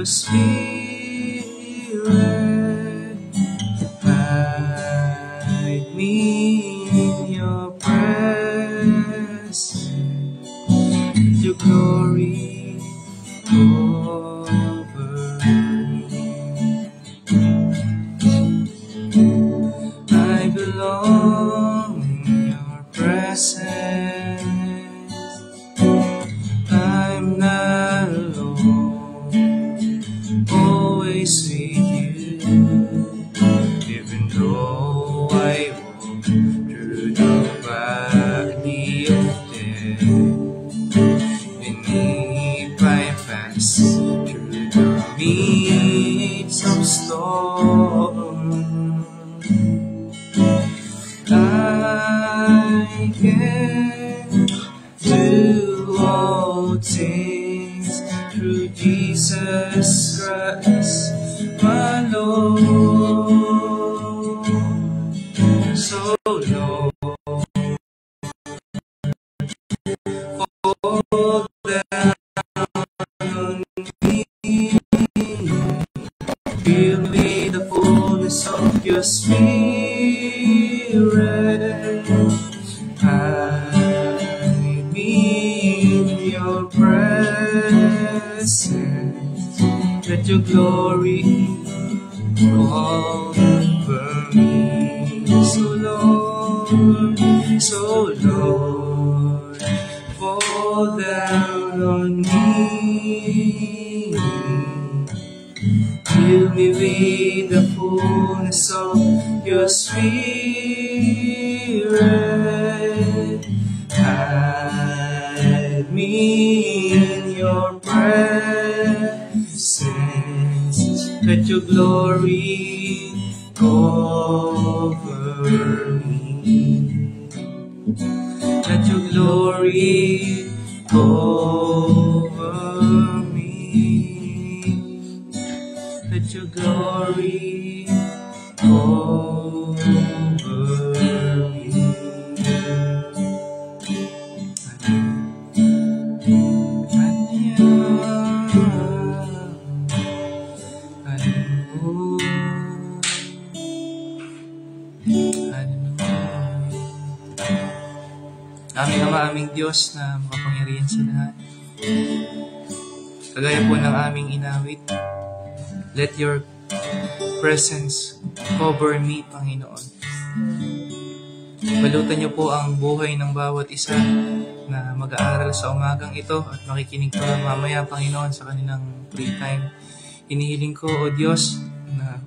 Spirit, hide me in your presence, your glory over me. I belong in your presence. I'm not alone, always with you. Even though I walk through the valley of death, beneath I pass through the midst of storm, I can do all things through Jesus Christ, my Lord. So Lord, fall down on me, fill me the fullness of your Spirit, hide me in your presence, let your glory go over me. So Lord, fall down on me, fill me with the fullness of your Spirit, hide me in your presence, let your glory cover me. Let your glory cover me. Let your glory cover me. Aming Ama, aming Diyos na makapangyarihan sa lahat, kagaya po ng aming inawit, let your presence cover me, Panginoon. Balutan niyo po ang buhay ng bawat isa na mag-aaral sa umagang ito at makikinig pa mamaya, Panginoon, sa kanilang free time. Hinihiling ko, O Diyos, na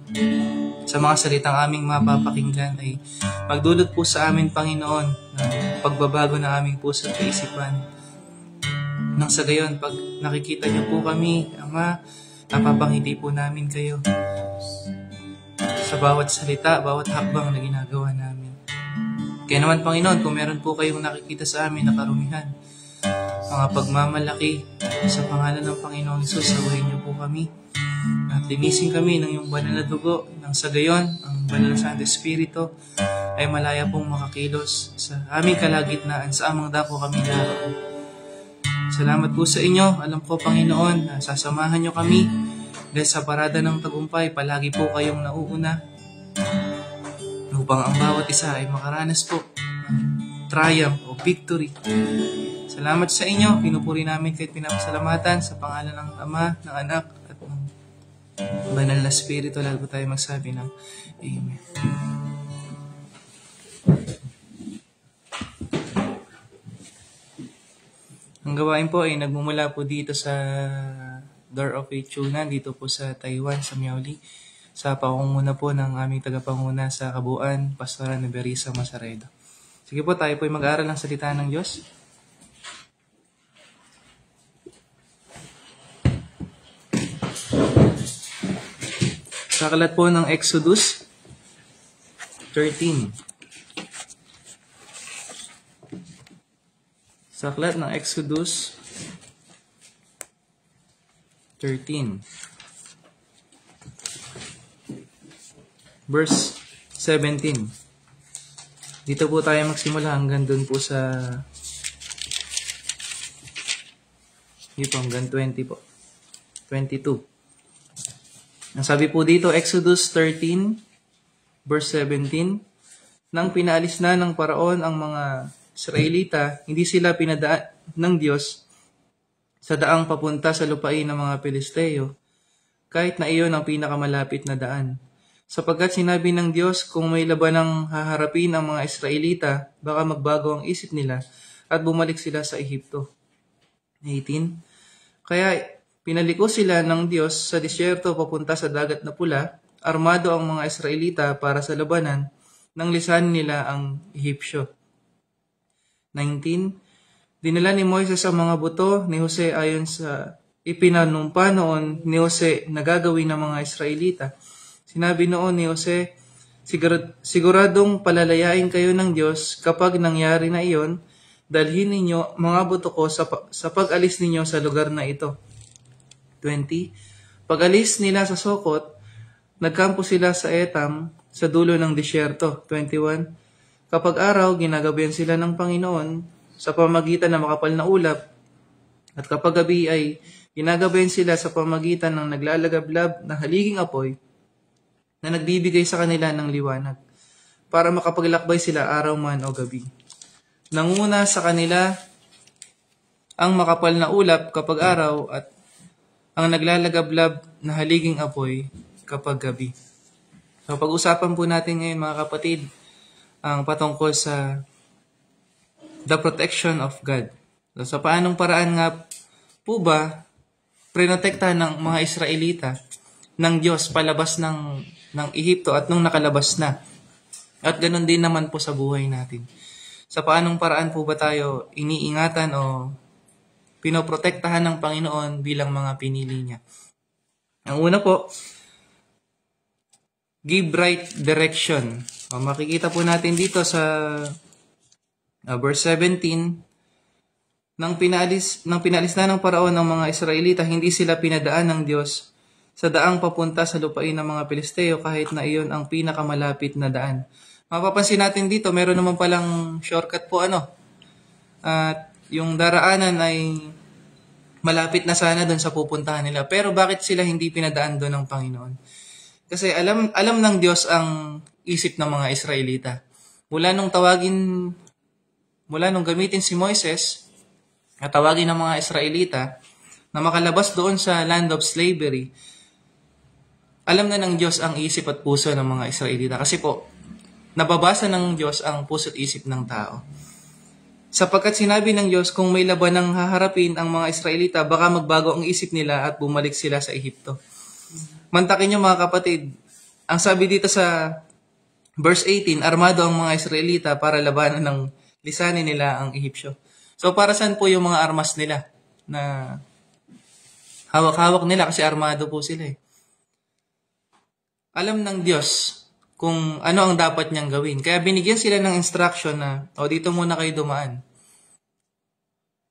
sa mga salitang aming mapapakinggan ay magdulot po sa amin, Panginoon, ng pagbabago ng aming puso at kaisipan. Nang sa gayon, pag nakikita niyo po kami, Ama, napapangiti po namin kayo sa bawat salita, bawat hakbang na ginagawa namin. Kaya naman, Panginoon, kung meron po kayong nakikita sa amin na karumihan, mga pagmamalaki, sa pangalan ng Panginoon Hesus, sawayin niyo po kami at linisin kami ng iyong banal na dugo, nang sa gayon, ang banal na Santo Espiritu ay malaya pong makakilos sa aming kalagitnaan, sa amang dako kami naroon. Salamat po sa inyo. Alam ko, Panginoon, na sasamahan niyo kami dahil sa parada ng tagumpay, palagi po kayong nauuna upang ang bawat isa ay makaranas po ng triumph o victory. Salamat sa inyo. Pinupuri namin kahit pinapasalamatan sa pangalan ng Ama, ng Anak, at ng Banal na Espiritu. Lalo tayo magsabi ng Amen. Ang gawain po ay nagmumula po dito sa Door of Faith Chunan, dito po sa Taiwan, sa Miaoli, sa pangunguna po ng aming tagapanguna sa kabuuan, Pastora Neverisa Masaredo. Sige po, tayo po ay mag-aaral ng salita ng Diyos. Sa aklat po ng Exodus 13. Sa aklat ng Exodus 13. Verse 17. Dito po tayo magsimula hanggang dun po sa dito hanggang 20 po. 22. Ang sabi po dito, Exodus 13, verse 17, nang pinaalis na ng Paraon ang mga Israelita, hindi sila pinadaan ng Diyos sa daang papunta sa lupain ng mga Pilisteo, kahit na iyon ang pinakamalapit na daan. Sapagkat sinabi ng Diyos, kung may labanang haharapin ang mga Israelita, baka magbago ang isip nila at bumalik sila sa Ehipto. 18. Kaya pinaliko sila ng Diyos sa disyerto papunta sa dagat na pula, armado ang mga Israelita para sa labanan, nang lisanin nila ang Ehipsyo. 19. Dinala ni Moises ang mga buto ni Jose ayon sa ipinanumpa noon ni Jose na gagawin ng mga Israelita. Sinabi noon ni Jose, siguradong palalayain kayo ng Diyos kapag nangyari na iyon, dalhin ninyo mga buto ko sa pag-alis ninyo sa lugar na ito. 20. Pag-alis nila sa Sokot, nagkampo sila sa Etam, sa dulo ng disyerto. 21. Kapag araw, ginagabayan sila ng Panginoon sa pamagitan ng makapal na ulap, at kapag gabi ay ginagabayan sila sa pamagitan ng naglalagablab na haliging apoy na nagbibigay sa kanila ng liwanag, para makapaglakbay sila araw man o gabi. Nanguna sa kanila ang makapal na ulap kapag araw at ang naglalagablab na haliging apoy kapag gabi. So pag-usapan po natin ngayon mga kapatid ang patungkol sa the protection of God. So sa paanong paraan nga po ba prinotektahan ng mga Israelita ng Diyos palabas ng Ehipto at nung nakalabas na. At ganun din naman po sa buhay natin. Sa paanong paraan po ba tayo iniingatan o pinoprotektahan ng Panginoon bilang mga pinili niya? Ang una po, give right direction. O, makikita po natin dito sa verse 17, nang pinalis na ng Paraon ng mga Israelita, hindi sila pinadaan ng Diyos sa daang papunta sa lupain ng mga Pilisteo kahit na iyon ang pinakamalapit na daan. Mapapansin natin dito, meron naman palang shortcut po At yung daraanan ay malapit na sana doon sa pupuntahan nila. Pero bakit sila hindi pinadaan doon ng Panginoon? Kasi alam ng Diyos ang isip ng mga Israelita. Mula nung gamitin si Moises at tawagin ng mga Israelita na makalabas doon sa land of slavery, alam na ng Diyos ang isip at puso ng mga Israelita. Kasi po, nababasa ng Diyos ang puso at isip ng tao. Sapagkat sinabi ng Diyos, kung may labanang haharapin ang mga Israelita, baka magbago ang isip nila at bumalik sila sa Ehipto. Mantakin niyo mga kapatid, ang sabi dito sa verse 18, armado ang mga Israelita para labanan ng lisanin nila ang Ehipsyo. So para saan po yung mga armas nila na hawak-hawak nila kasi armado po sila Alam ng Diyos kung ano ang dapat niyang gawin. Kaya binigyan sila ng instruction na, dito muna kayo dumaan.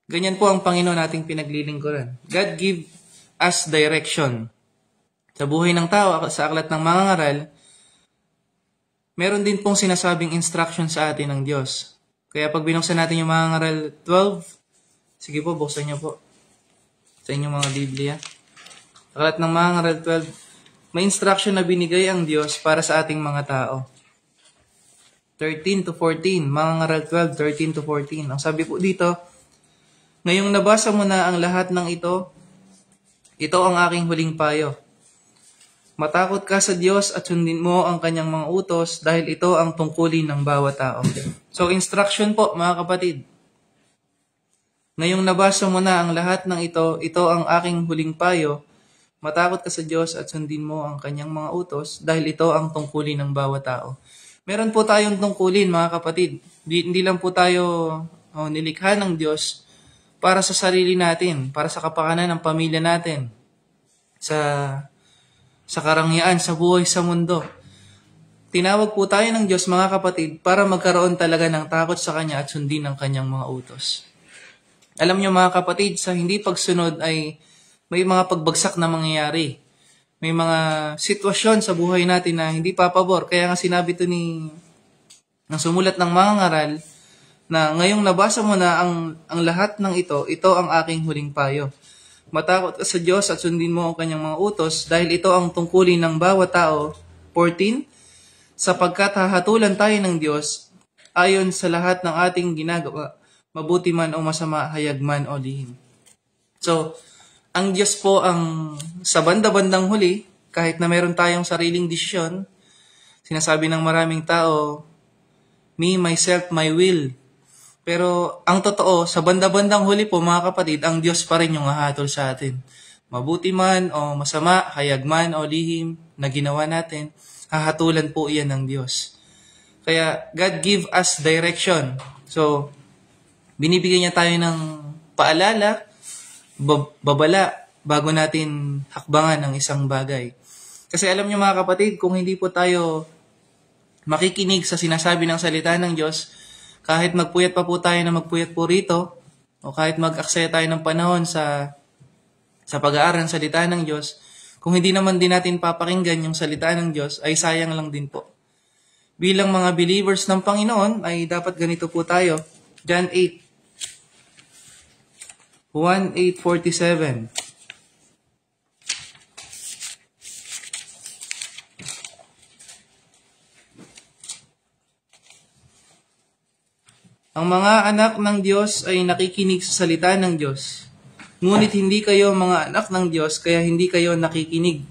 Ganyan po ang Panginoon nating pinaglilingkuran. God give us direction. Sa buhay ng tao, sa aklat ng mga ngaral, meron din pong sinasabing instruction sa atin ng Diyos. Kaya pag binuksan natin yung mga ngaral 12, sige po, buksan niyo po sa inyong mga Biblia. Aklat ng mga ngaral 12, may instruction na binigay ang Diyos para sa ating mga tao. 13 to 14, mga ngaral 12, 13 to 14. Ang sabi po dito, ngayong nabasa mo na ang lahat ng ito ang aking huling payo. Matakot ka sa Diyos at sundin mo ang kanyang mga utos dahil ito ang tungkulin ng bawat tao. So instruction po mga kapatid. Ngayong nabasa mo na ang lahat ng ito ang aking huling payo. Matakot ka sa Diyos at sundin mo ang kanyang mga utos dahil ito ang tungkulin ng bawat tao. Meron po tayong tungkulin mga kapatid. Hindi lang po tayo nilikha ng Diyos para sa sarili natin, para sa kapakanan ng pamilya natin, sa karangyaan, sa buhay sa mundo. Tinawag po tayo ng Diyos mga kapatid para magkaroon talaga ng takot sa Kanya at sundin ang Kanyang mga utos. Alam niyo mga kapatid, sa hindi pagsunod ay may mga pagbagsak na mangyayari. May mga sitwasyon sa buhay natin na hindi papabor. Kaya nga sinabi ito ng sumulat ng mga ngaral na ngayong nabasa mo na ang lahat ng ito ang aking huling payo. Matakot ka sa Diyos at sundin mo ang kanyang mga utos dahil ito ang tungkulin ng bawat tao. 14, sapagkat hahatulan tayo ng Diyos ayon sa lahat ng ating ginagawa, mabuti man o masama, hayag man o lihim. So, ang Diyos po ang sa banda-bandang huli, kahit na meron tayong sariling desisyon, sinasabi ng maraming tao, me, myself, my will. Pero ang totoo, sa banda-bandang huli po mga kapatid, ang Diyos pa rin yung hahatol sa atin. Mabuti man o masama, hayag man o lihim na ginawa natin, hahatulan po iyan ng Diyos. Kaya God give us direction. So, binibigyan niya tayo ng paalala, babala, bago natin hakbangan ng isang bagay. Kasi alam niyo mga kapatid, kung hindi po tayo makikinig sa sinasabi ng salita ng Diyos, kahit magpuyat pa po tayo na magpuyat po rito, o kahit mag-aksaya tayo ng panahon sa pag-aaral ng salita ng Diyos, kung hindi naman din natin papakinggan yung salita ng Diyos, ay sayang lang din po. Bilang mga believers ng Panginoon, ay dapat ganito po tayo. John 8:47. Ang mga anak ng Diyos ay nakikinig sa salita ng Diyos. Ngunit hindi kayo mga anak ng Diyos, kaya hindi kayo nakikinig.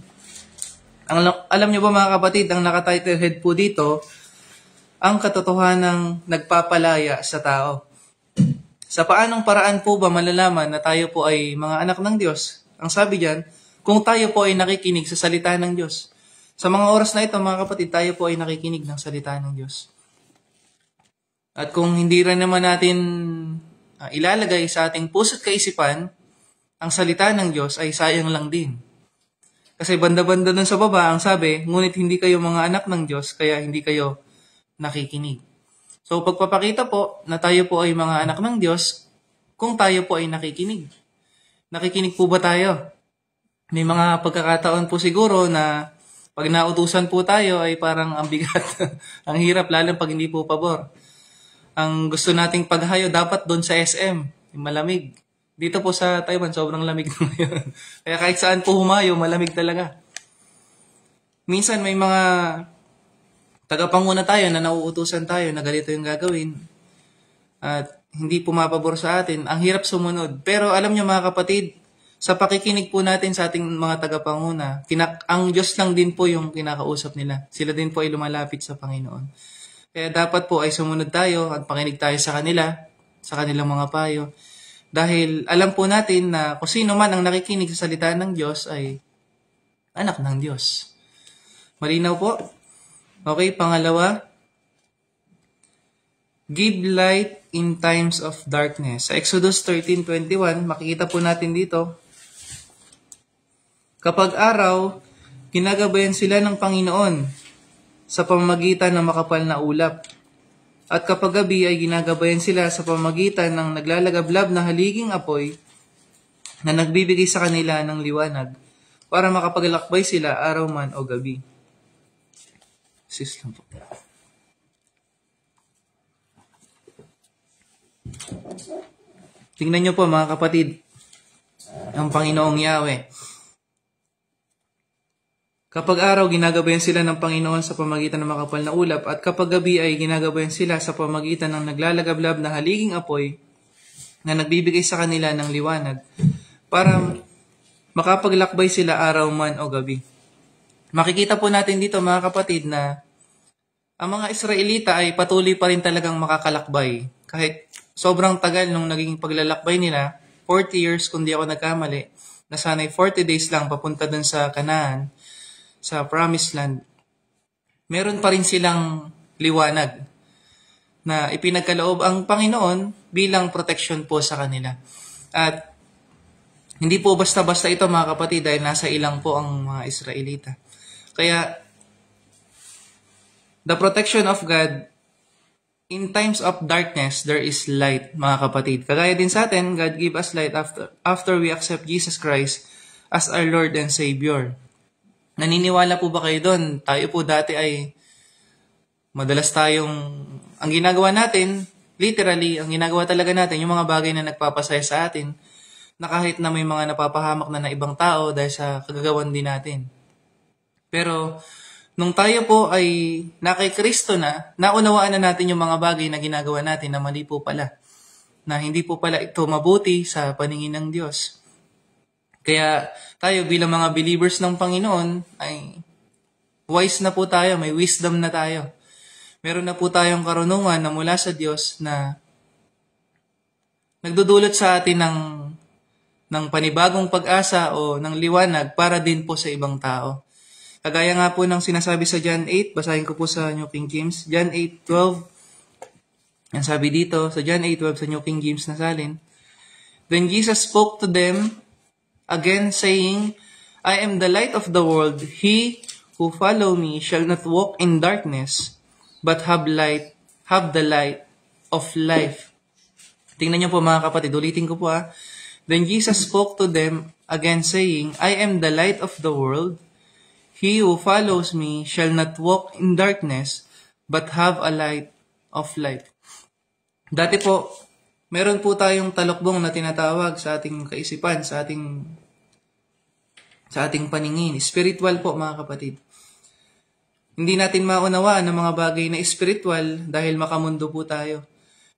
Alam niyo ba mga kapatid, ang nakatitle head po dito, ang katotohanang nagpapalaya sa tao. Sa paanong paraan po ba malalaman na tayo po ay mga anak ng Diyos? Ang sabi diyan, kung tayo po ay nakikinig sa salita ng Diyos. Sa mga oras na ito mga kapatid, tayo po ay nakikinig ng salita ng Diyos. At kung hindi rin naman natin ilalagay sa ating puso't kaisipan, ang salita ng Diyos ay sayang lang din. Kasi banda-banda dun sa baba, ang sabi, ngunit hindi kayo mga anak ng Diyos, kaya hindi kayo nakikinig. So pagpapakita po na tayo po ay mga anak ng Diyos, kung tayo po ay nakikinig. Nakikinig po ba tayo? May mga pagkakataon po siguro na pag nautusan po tayo ay parang ang bigat, ang hirap, lalo pag hindi po pabor. Ang gusto nating paghayo dapat doon sa SM, malamig. Dito po sa Taiwan, sobrang lamig na ngayon. Kaya kahit saan po humayo, malamig talaga. Minsan may mga tagapanguna tayo na nauutusan tayo na ganito yung gagawin at hindi pumapabor sa atin. Ang hirap sumunod. Pero alam niyo mga kapatid, sa pakikinig po natin sa ating mga tagapanguna, ang Diyos lang din po yung kinakausap nila. Sila din po ay lumalapit sa Panginoon. Kaya dapat po ay sumunod tayo at pakinig tayo sa kanila, sa kanilang mga payo. Dahil alam po natin na kung sino man ang nakikinig sa salita ng Diyos ay anak ng Diyos. Malinaw po? Okay, pangalawa. Give light in times of darkness. Sa Exodus 13:21, makikita po natin dito, kapag araw, ginagabayan sila ng Panginoon sa pamamagitan ng makapal na ulap. At kapag gabi ay ginagabayan sila sa pamamagitan ng naglalagablab na haliging apoy na nagbibigay sa kanila ng liwanag para makapaglakbay sila araw man o gabi. Sis lang po. Tingnan nyo po mga kapatid, ang Panginoong Yahweh. Kapag araw, ginagabayan sila ng Panginoon sa pamagitan ng makapal na ulap, at kapag gabi ay ginagabayan sila sa pamagitan ng naglalagablab na haliging apoy na nagbibigay sa kanila ng liwanag para makapaglakbay sila araw man o gabi. Makikita po natin dito mga kapatid na ang mga Israelita ay patuloy pa rin talagang makakalakbay. Kahit sobrang tagal nung naging paglalakbay nila, 40 years kung di ako nagkamali, na sana'y 40 days lang papunta dun sa Canaan, sa Promised Land, meron pa rin silang liwanag na ipinagkaloob ang Panginoon bilang protection po sa kanila. At hindi po basta-basta ito mga kapatid dahil nasa ilang po ang mga Israelita. Kaya the protection of God, in times of darkness, there is light mga kapatid. Kagaya din sa atin, God give us light after we accept Jesus Christ as our Lord and Savior. Naniniwala po ba kayo doon? Tayo po dati ay madalas ang ginagawa natin, literally, ang ginagawa talaga natin, yung mga bagay na nagpapasaya sa atin. na kahit na may mga napapahamak na ibang tao dahil sa kagagawan din natin. Pero nung tayo po ay na kay Kristo na, naunawaan na natin yung mga bagay na ginagawa natin na mali po pala. Na hindi po pala ito mabuti sa paningin ng Diyos. Kaya tayo bilang mga believers ng Panginoon ay wise na po tayo, may wisdom na tayo. Meron na po tayong karunungan na mula sa Diyos na nagdudulot sa atin ng panibagong pag-asa o ng liwanag para din po sa ibang tao. Kagaya nga po ng sinasabi sa John 8, basahin ko po sa New King James, John 8:12. Ang sabi dito sa John 8:12 sa New King James na salin, Then Jesus spoke to them again saying, I am the light of the world. He who follow me shall not walk in darkness, but have the light of life. Tingnan niyo po mga kapatid, ulitin ko po . Then Jesus spoke to them again saying, I am the light of the world. He who follows me shall not walk in darkness, but have a light of life. Dati po, meron po tayong talokbong na tinatawag sa ating kaisipan, sa ating paningin. Spiritual po mga kapatid. Hindi natin maunawaan ng mga bagay na spiritual dahil makamundo po tayo.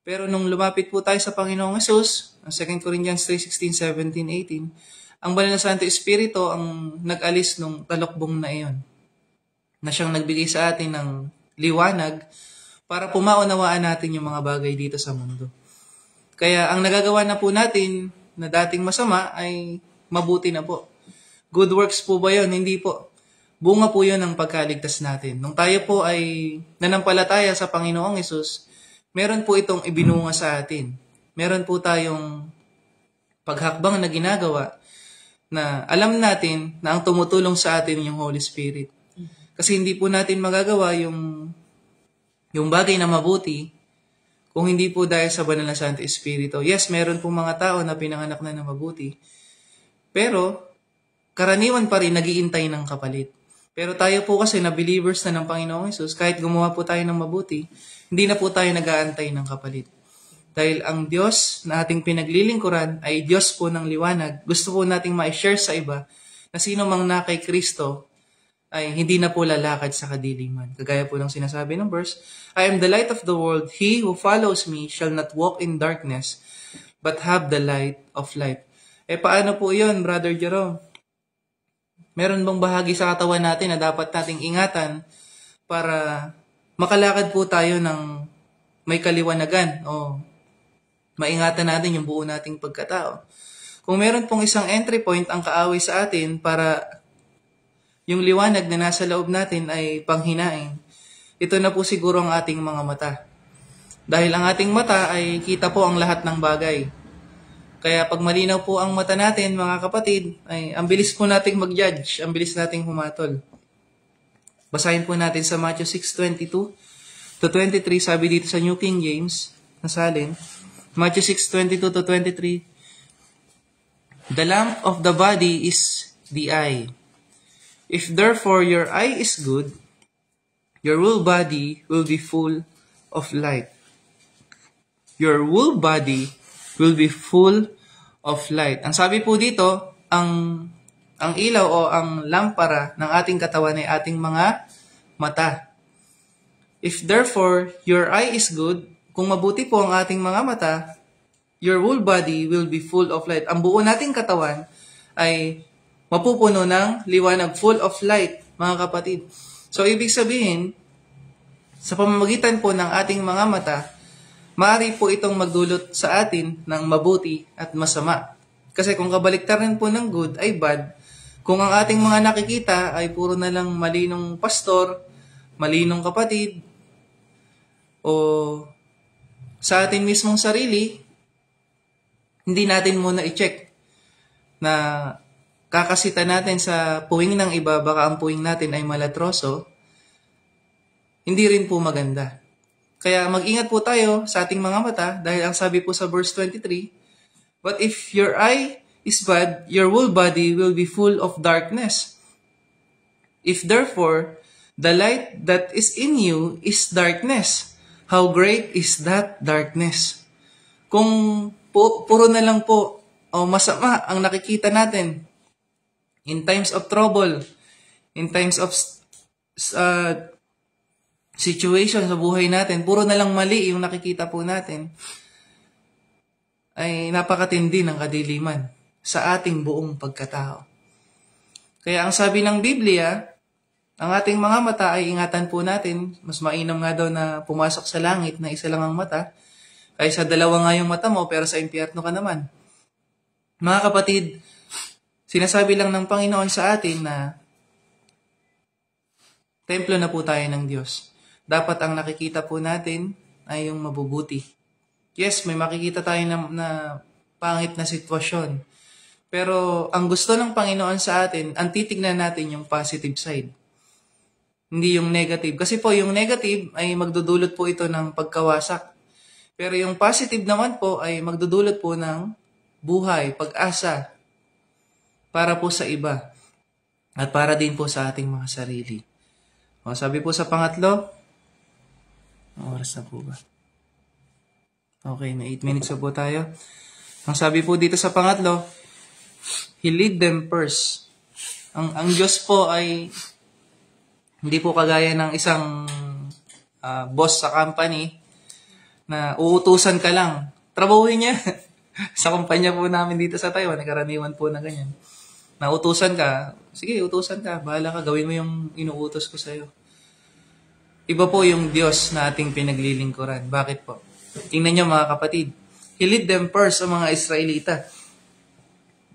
Pero nung lumapit po tayo sa Panginoong Hesus, 2 Corinthians 3:16, 17, 18, ang Banal na Santo Espiritu ang nag-alis nung talokbong na iyon. Na siyang nagbigay sa atin ng liwanag para pumaunawaan natin yung mga bagay dito sa mundo. Kaya ang nagagawa na po natin na dating masama ay mabuti na po. Good works po ba yun? Hindi po. Bunga po yun ng pagkaligtas natin. Nung tayo po ay nanampalataya sa Panginoong Hesus, meron po itong ibinunga sa atin. Meron po tayong paghakbang na ginagawa na alam natin na ang tumutulong sa atin yung Holy Spirit. Kasi hindi po natin magagawa yung bagay na mabuti kung hindi po dahil sa Banal na Santo Espiritu. Yes, meron po mga tao na pinanganak na ng mabuti. Pero, karaniwan pa rin nag-iintay ng kapalit. Pero tayo po kasi na believers na ng Panginoong Hesus, kahit gumawa po tayo ng mabuti, hindi na po tayo nag-aantay ng kapalit. Dahil ang Diyos na ating pinaglilingkuran ay Diyos po ng liwanag. Gusto po nating ma-share sa iba na sino mang na kay Kristo ay hindi na po lalakad sa kadiliman. Kagaya po ng sinasabi ng verse, I am the light of the world. He who follows me shall not walk in darkness, but have the light of life. Paano po yun, Brother Jerome? Meron bang bahagi sa katawan natin na dapat nating ingatan para makalakad po tayo ng may kaliwanagan o maingatan natin yung buo nating pagkatao? Kung meron pong isang entry point ang kaaway sa atin para yung liwanag na nasa loob natin ay panghinain, ito na po siguro ang ating mga mata. Dahil ang ating mata ay kita po ang lahat ng bagay. Kaya pag malinaw po ang mata natin, mga kapatid, ay ang bilis po nating mag-judge, ang bilis nating humatol. Basahin po natin sa Matthew 6:22 to 23, sabi dito sa New King James, nasalin, Matthew 6:22 to 23, The lamp of the body is the eye. If therefore your eye is good, your whole body will be full of light. Your whole body will be full of light. Ang sabi po dito, ang ilaw o ang lampara ng ating katawan ay ating mga mata. If therefore your eye is good, kung mabuti po ang ating mga mata, your whole body will be full of light. Ang buo nating katawan ay mapupuno ng liwanag, full of light, mga kapatid. So, ibig sabihin, sa pamamagitan po ng ating mga mata, maaari po itong magdulot sa atin ng mabuti at masama. Kasi kung kabaliktaran po ng good ay bad, kung ang ating mga nakikita ay puro na lang malinong pastor, malinong kapatid, o sa atin mismong sarili, hindi natin muna i-check na kakasita natin sa puwing ng iba, baka ang puwing natin ay malatroso, hindi rin po maganda. Kaya mag-ingat po tayo sa ating mga mata dahil ang sabi po sa verse 23, But if your eye is bad, your whole body will be full of darkness. If therefore the light that is in you is darkness, how great is that darkness? Kung puro na lang po o masama ang nakikita natin in times of trouble, in times of situation sa buhay natin, puro na lang mali yung nakikita po natin, ay napakatindi ng kadiliman sa ating buong pagkatao. Kaya ang sabi ng Biblia, ang ating mga mata ay ingatan po natin. Mas mainam nga daw na pumasok sa langit na isa lang ang mata, kaysa dalawa nga yung mata mo pero sa impyerno ka naman. Mga kapatid, sinasabi lang ng Panginoon sa atin na templo na po tayo ng Diyos. Dapat ang nakikita po natin ay yung mabubuti. Yes, may makikita tayo na pangit na sitwasyon. Pero ang gusto ng Panginoon sa atin, ang titignan natin yung positive side. Hindi yung negative. Kasi po yung negative ay magdudulot po ito ng pagkawasak. Pero yung positive naman po ay magdudulot po ng buhay, pag-asa para po sa iba at para din po sa ating mga sarili. O, sabi po sa pangatlo, oras na po ba? Okay, na 8 minutes na po tayo. Ang sabi po dito sa pangatlo, He lead them first. Ang Diyos po ay hindi po kagaya ng isang boss sa company na uutusan ka lang. Trabahuin niya. Sa kumpanya po namin dito sa Taiwan, karaniwan po na ganyan. Nautusan ka, sige, utusan ka. Bahala ka, gawin mo yung inuutos ko sa'yo. Iba po yung Diyos na ating pinaglilingkuran. Bakit po? Tingnan nyo mga kapatid. He lead them first, ang mga Israelita.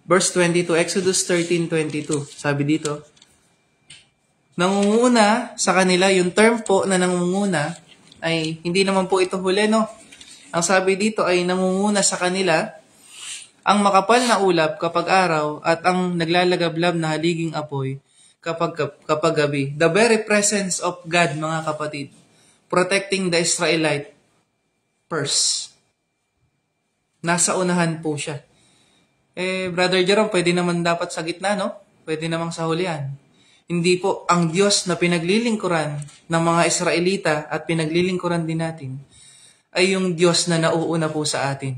Verse 22, Exodus 13:22. Sabi dito, nangunguna sa kanila, yung term po na nangunguna, ay hindi naman po ito huli, no? Ang sabi dito ay nangunguna sa kanila ang makapal na ulap kapag araw at ang naglalagablab na haliging apoy kapag gabi. The very presence of God, mga kapatid, protecting the Israelite first. Nasa unahan po siya. Brother Jerome, pwede naman dapat sa gitna, no? Pwede namang sa hulihan. Hindi po, ang Diyos na pinaglilingkuran ng mga Israelita at pinaglilingkuran din natin ay yung Diyos na nauuna po sa atin.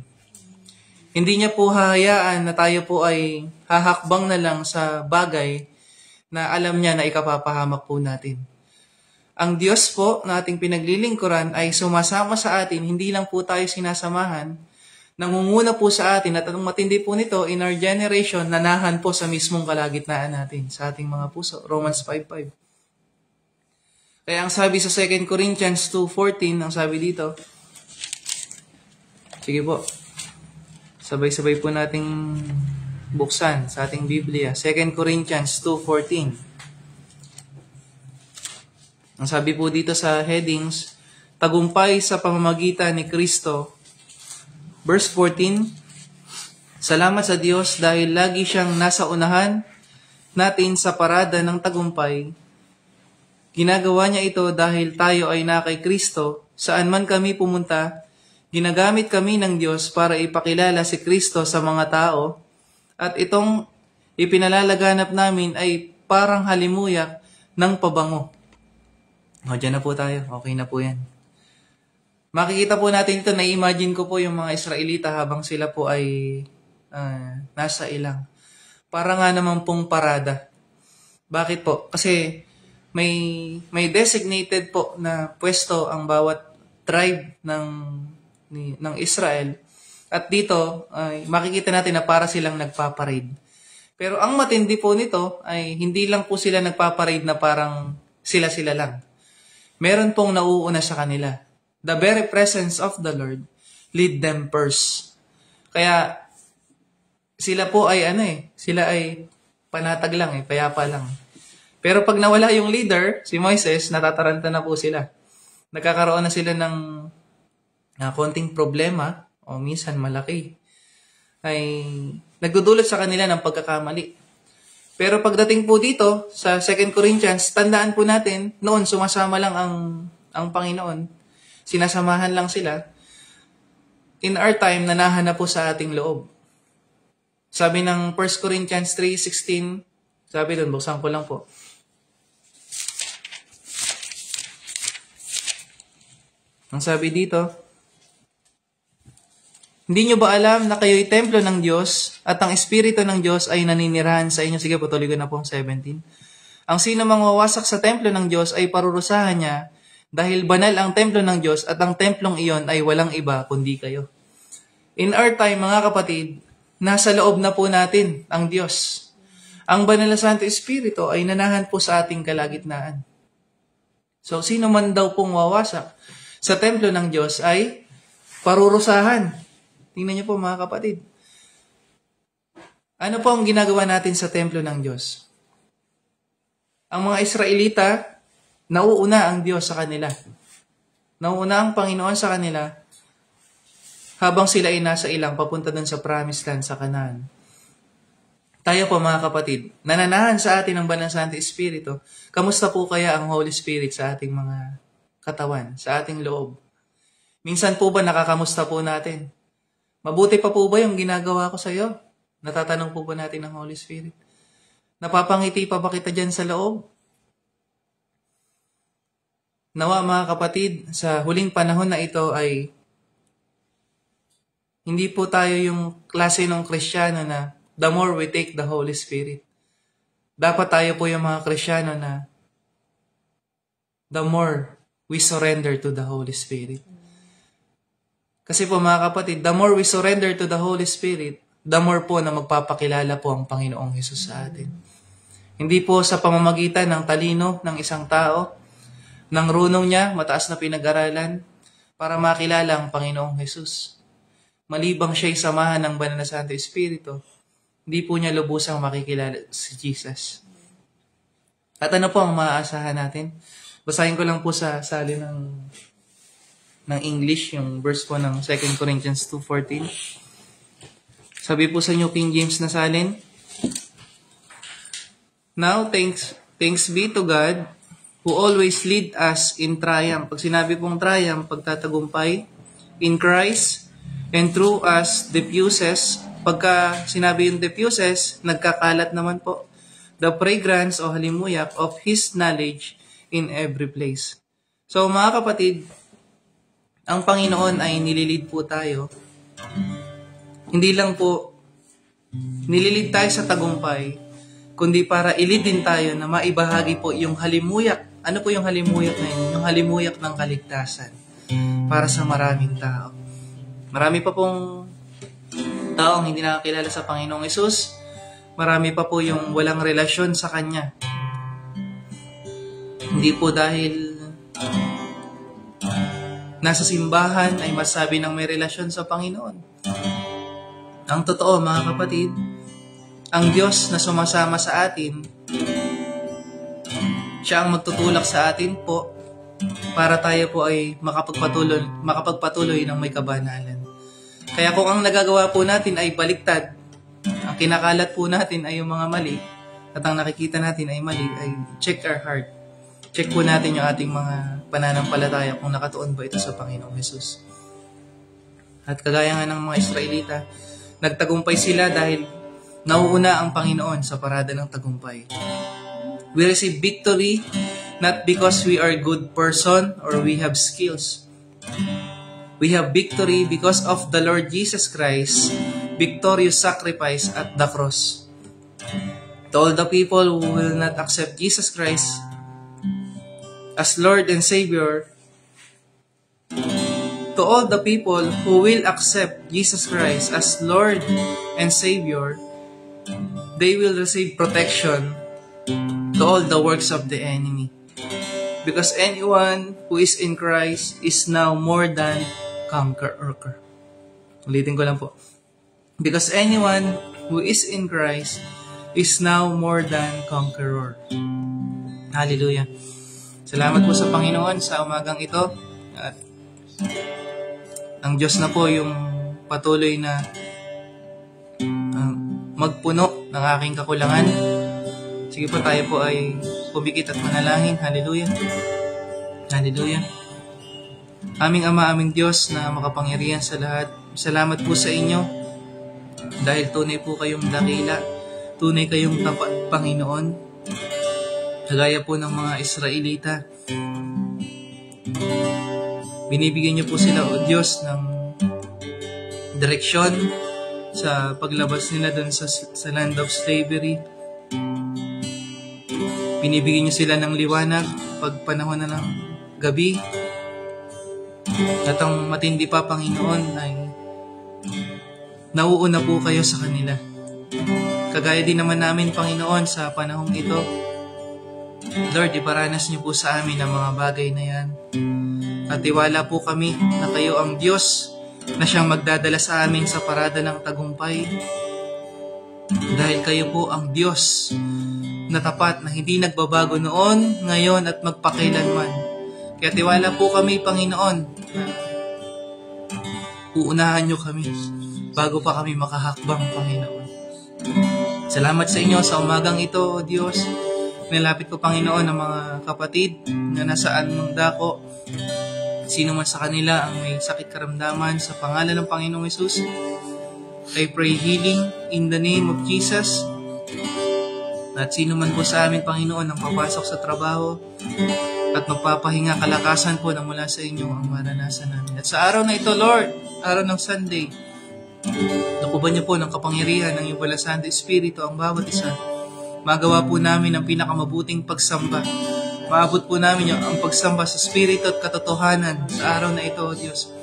Hindi niya po hahayaan na tayo po ay hahakbang na lang sa bagay na alam niya na ikapapahamak po natin. Ang Diyos po na ating pinaglilingkuran ay sumasama sa atin, hindi lang po tayo sinasamahan, nangunguna po sa atin at ang matindi po nito in our generation, nanahan po sa mismong kalagitnaan natin, sa ating mga puso. Romans 5:5. Kaya ang sabi sa 2 Corinthians 2:14, ang sabi dito, sige po, sabay-sabay po nating buksan sa ating Biblia. 2 Corinthians 2:14. Ang sabi po dito sa headings, tagumpay sa pamamagitan ni Kristo. Verse 14, salamat sa Diyos dahil lagi siyang nasa unahan natin sa parada ng tagumpay. Ginagawa niya ito dahil tayo ay na kay Kristo. Saan man kami pumunta, ginagamit kami ng Diyos para ipakilala si Kristo sa mga tao. At itong ipinalalaganap namin ay parang halimuyak ng pabango. O, dyan na po tayo. Okay na po yan. Makikita po natin ito, na-imagine ko po yung mga Israelita habang sila po ay nasa ilang. Para nga naman pong parada. Bakit po? Kasi may designated po na pwesto ang bawat tribe ng Israel. At dito, makikita natin na para silang nagpaparade. Pero ang matindi po nito ay hindi lang po sila nagpaparade na parang sila-sila lang. Meron pong nauuna sa kanila. The very presence of the Lord lead them first. Kaya sila po ay sila ay panatag lang, payapa lang. Pero pag nawala yung leader, si Moises, natataranta na po sila. Nagkakaroon na sila ng konting problema, o minsan malaki, ay nagdudulot sa kanila ng pagkakamali. Pero pagdating po dito, sa 2 Corinthians, tandaan po natin, noon sumasama lang ang Panginoon. Sinasamahan lang sila. In our time, nanahan na po sa ating loob. Sabi ng 1 Corinthians 3:16, sabi doon, buksan ko lang po. Ang sabi dito, Hindi nyo ba alam na kayo'y templo ng Diyos at ang Espiritu ng Diyos ay naninirahan sa inyo? Sige, patuloy ko na po ang 17. Ang sino mang wawasak sa templo ng Diyos ay parurusahan niya dahil banal ang templo ng Diyos at ang templong iyon ay walang iba kundi kayo. In our time, mga kapatid, nasa loob na po natin ang Diyos. Ang banal na Santo Espiritu ay nanahan po sa ating kalagitnaan. So, sino man daw pong wawasak sa templo ng Diyos ay parurusahan. Tingnan niyo po mga kapatid. Ano po ang ginagawa natin sa templo ng Diyos? Ang mga Israelita, nauuna ang Diyos sa kanila. Nauuna ang Panginoon sa kanila habang sila ay nasa ilang papunta dun sa Promised Land sa Canaan. Tayo po mga kapatid, nananahan sa atin ang Banal Santo Espiritu. Kamusta po kaya ang Holy Spirit sa ating mga katawan, sa ating loob? Minsan po ba nakakamusta po natin? Mabuti pa po ba yung ginagawa ko sa iyo? Natatanong po ba natin ng Holy Spirit? Napapangiti pa ba kita dyan sa loob? Nawa mga kapatid, sa huling panahon na ito ay hindi po tayo yung klase ng Kristiyano na the more we take the Holy Spirit. Dapat tayo po yung mga Kristiyano na the more we surrender to the Holy Spirit. Kasi po mga kapatid, the more we surrender to the Holy Spirit, the more po na magpapakilala po ang Panginoong Hesus sa atin. Hindi po sa pamamagitan ng talino ng isang tao, ng runong niya, mataas na pinag-aralan, para makilala ang Panginoong Hesus. Malibang siya'y samahan ng Banal na Santo Espiritu, hindi po niya lubusang makikilala si Jesus. At ano po ang maaasahan natin? Basahin ko lang po sa salin ng English, yung verse po ng 2 Corinthians 2:14. Sabi po sa New King James na salin, "Now, thanks be to God who always lead us in triumph." Pag sinabi pong triumph, pagtatagumpay, in Christ, and through us, diffuses. Pagka sinabi yung diffuses, nagkakalat naman po, the fragrance o halimuyak of His knowledge in every place. So mga kapatid, ang Panginoon ay nililid po tayo. Hindi lang po nililid tayo sa tagumpay, kundi para ilid din tayo na maibahagi po yung halimuyak. Ano po yung halimuyak na yun? Yung halimuyak ng kaligtasan para sa maraming tao. Marami pa pong taong hindi nakakilala sa Panginoong Hesus. Marami pa po yung walang relasyon sa Kanya. Hindi po dahil nasa simbahan ay masabi ng may relasyon sa Panginoon. Ang totoo mga kapatid, ang Diyos na sumasama sa atin, siya ang magtutulak sa atin po para tayo po ay makapagpatuloy ng may kabanalan. Kaya kung ang nagagawa po natin ay baliktad, ang kinakalat po natin ay yung mga mali, at ang nakikita natin ay mali, ay check our heart. Check po natin yung ating mga pananampalataya kung nakatuon ba ito sa Panginoong Hesus. At kagaya nga ng mga Israelita, nagtagumpay sila dahil nauuna ang Panginoon sa parada ng tagumpay. We receive victory not because we are a good person or we have skills. We have victory because of the Lord Jesus Christ, victorious sacrifice at the cross. To all the people who will not accept Jesus Christ as Lord and Savior, to all the people who will accept Jesus Christ as Lord and Savior, they will receive protection to all the works of the enemy. Because anyone who is in Christ is now more than conqueror. Ulitin ko lang po. Because anyone who is in Christ is now more than conqueror. Hallelujah. Salamat po sa Panginoon sa umagang ito. At ang Diyos na po yung patuloy na magpuno ng aking kakulangan. Sige po, tayo po ay pumikit at manalangin. Hallelujah. Hallelujah. Aming Ama, aming Diyos na makapangyarihan sa lahat, salamat po sa inyo dahil tunay po kayong dakila, tunay kayong tapat, Panginoon. Kagaya po ng mga Israelita, binibigyan niyo po sila, O Diyos, direksyon sa paglabas nila dun sa land of slavery. Binibigyan niyo sila ng liwanag pag panahon na ng gabi. At ang matindi pa, Panginoon, ay nauuna po kayo sa kanila. Kagaya din naman namin, Panginoon, sa panahong ito. Lord, iparanas niyo po sa amin ang mga bagay na yan. At tiwala po kami na kayo ang Diyos na siyang magdadala sa amin sa parada ng tagumpay. Dahil kayo po ang Diyos na tapat, na hindi nagbabago noon, ngayon at magpakailanman. Kaya tiwala po kami, Panginoon, na uunahan niyo kami bago pa kami makahakbang, Panginoon. Salamat sa inyo sa umagang ito, O Diyos. Nilapit ko, Panginoon, ang mga kapatid na nasaan ng dako. Sino man sa kanila ang may sakit karamdaman, sa pangalan ng Panginoong Hesus, I pray healing in the name of Jesus. At sino man po sa amin, Panginoon, ang papasok sa trabaho at magpapahinga, kalakasan po na mula sa inyo ang maranasan namin. At sa araw na ito, Lord, araw ng Sunday, nakuban niyo po ng kapangyarihan ng iyong balasan ng Espiritu ang bawat isa. Magawa po namin ang pinakamabuting pagsamba. Maabot po namin ang pagsamba sa Espiritu at katotohanan sa araw na ito, O Diyos.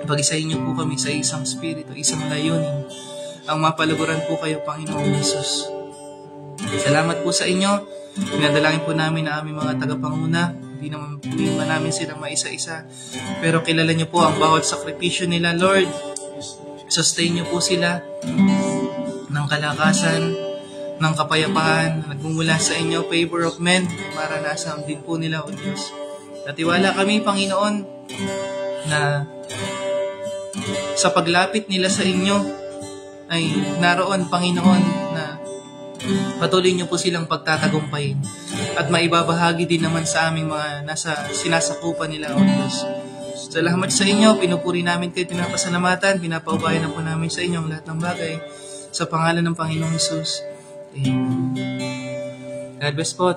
Pag-isahin niyo po kami sa isang Espiritu, isang layunin, ang mapalaguran po kayo, Panginoong Jesus. Salamat po sa inyo. Pinadalangin po namin na aming mga tagapanguna. Hindi naman namin silang maisa-isa. Pero kilala niyo po ang bawat sakripisyo nila, Lord. Sustain niyo po sila ng kalakasan, ng kapayapaan na nagmumula sa inyo, favor of men, maranasan din po nila, O Diyos. Natiwala kami, Panginoon, na sa paglapit nila sa inyo ay naroon, Panginoon, na patuloy niyo po silang pagtatagumpayin at maibabahagi din naman sa aming mga nasa sinasakupan nila, O Diyos. Salamat sa inyo, pinupuri namin kayo, pinapasalamatan, pinapaubayan na po namin sa inyo ang lahat ng bagay sa pangalan ng Panginoong Hesus. Amen. God bless po.